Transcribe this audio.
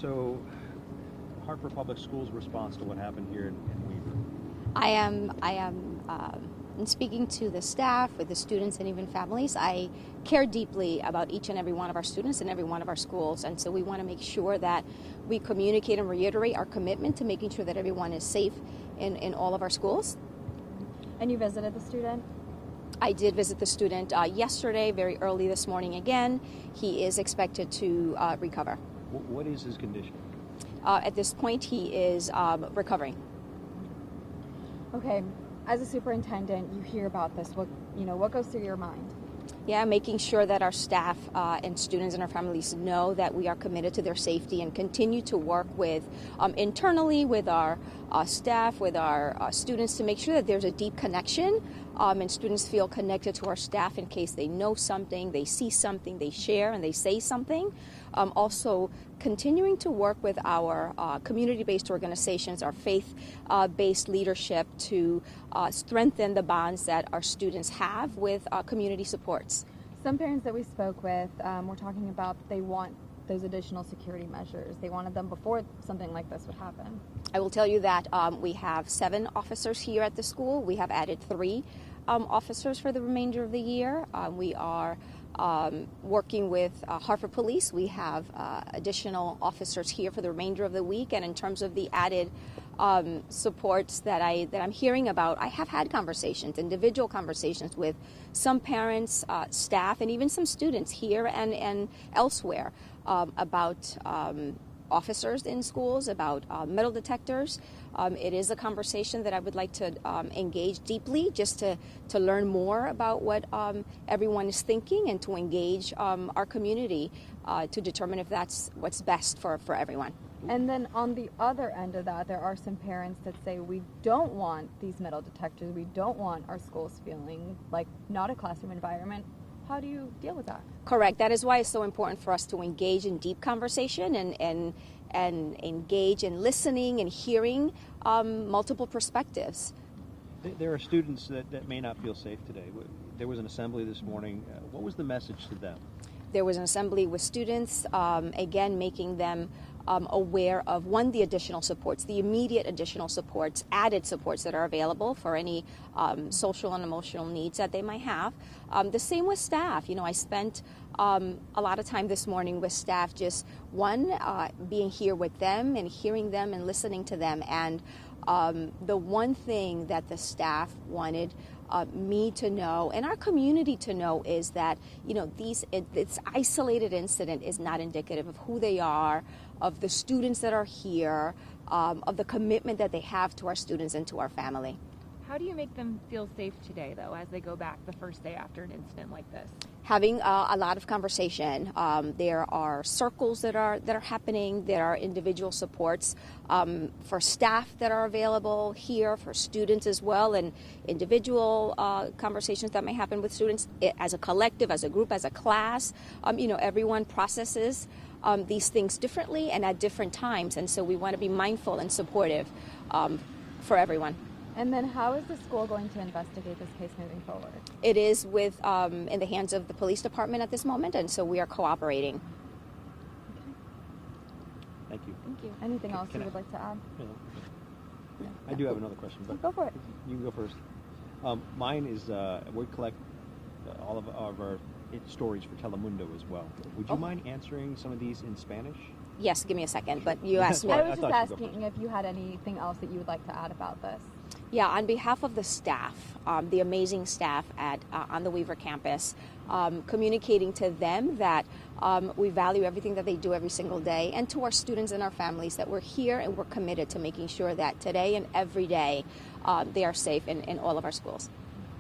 So, Hartford Public Schools' response to what happened here in Weaver. I am speaking to the staff, with the students, and even families. I care deeply about each and every one of our students and every one of our schools, and so we want to make sure that we communicate and reiterate our commitment to making sure that everyone is safe in all of our schools. And you visited the student? I did visit the student yesterday, very early this morning again. He is expected to recover. What is his condition? At this point, he is recovering. Okay, as a superintendent, you hear about this. What goes through your mind? Yeah, making sure that our staff and students and our families know that we are committed to their safety and continue to work with internally with our staff, with our students, to make sure that there's a deep connection and students feel connected to our staff in case they know something, they see something, they share and they say something. Also, continuing to work with our community-based organizations, our faith-based leadership to strengthen the bonds that our students have with community supports. Some parents that we spoke with were talking about they want those additional security measures. They wanted them before something like this would happen. I will tell you that we have 7 officers here at the school. We have added 3 officers for the remainder of the year. We are working with Hartford Police. We have additional officers here for the remainder of the week. And in terms of the added supports that I'm hearing about, I have had conversations, individual conversations with some parents, staff, and even some students here and elsewhere about officers in schools, about metal detectors. It is a conversation that I would like to engage deeply, just to learn more about what everyone is thinking and to engage our community to determine if that's what's best for everyone. And then on the other end of that, there are some parents that say we don't want these metal detectors. We don't want our schools feeling like not a classroom environment. How do you deal with that? Correct. That is why it's so important for us to engage in deep conversation and engage in listening and hearing multiple perspectives. There are students that may not feel safe today. There was an assembly this morning. What was the message to them? There was an assembly with students, again, making them aware of, one, the additional supports, the immediate additional supports, added supports that are available for any social and emotional needs that they might have. The same with staff. I spent a lot of time this morning with staff, just one, being here with them and hearing them and listening to them. And the one thing that the staff wanted me to know and our community to know is that, this isolated incident is not indicative of who they are, of the students that are here, of the commitment that they have to our students and to our family. How do you make them feel safe today, though, as they go back the first day after an incident like this? Having a lot of conversation. There are circles that are happening. There are individual supports for staff that are available here, for students as well, and individual conversations that may happen with students as a collective, as a group, as a class. Everyone processes these things differently and at different times, and so we want to be mindful and supportive for everyone. And then how is the school going to investigate this case moving forward? It is in the hands of the police department at this moment, and so we are cooperating. Okay. Thank you. Thank you. Anything else you would like to add? No. I do have another question, but go for it. You can go first. Mine is we collect all of our stories for Telemundo as well. Would you mind answering some of these in Spanish? Yes, give me a second, but you asked me. I was just asking if you had anything else that you would like to add about this. Yeah, on behalf of the staff, the amazing staff on the Weaver campus, communicating to them that we value everything that they do every single day, and to our students and our families that we're here and we're committed to making sure that today and every day they are safe in all of our schools.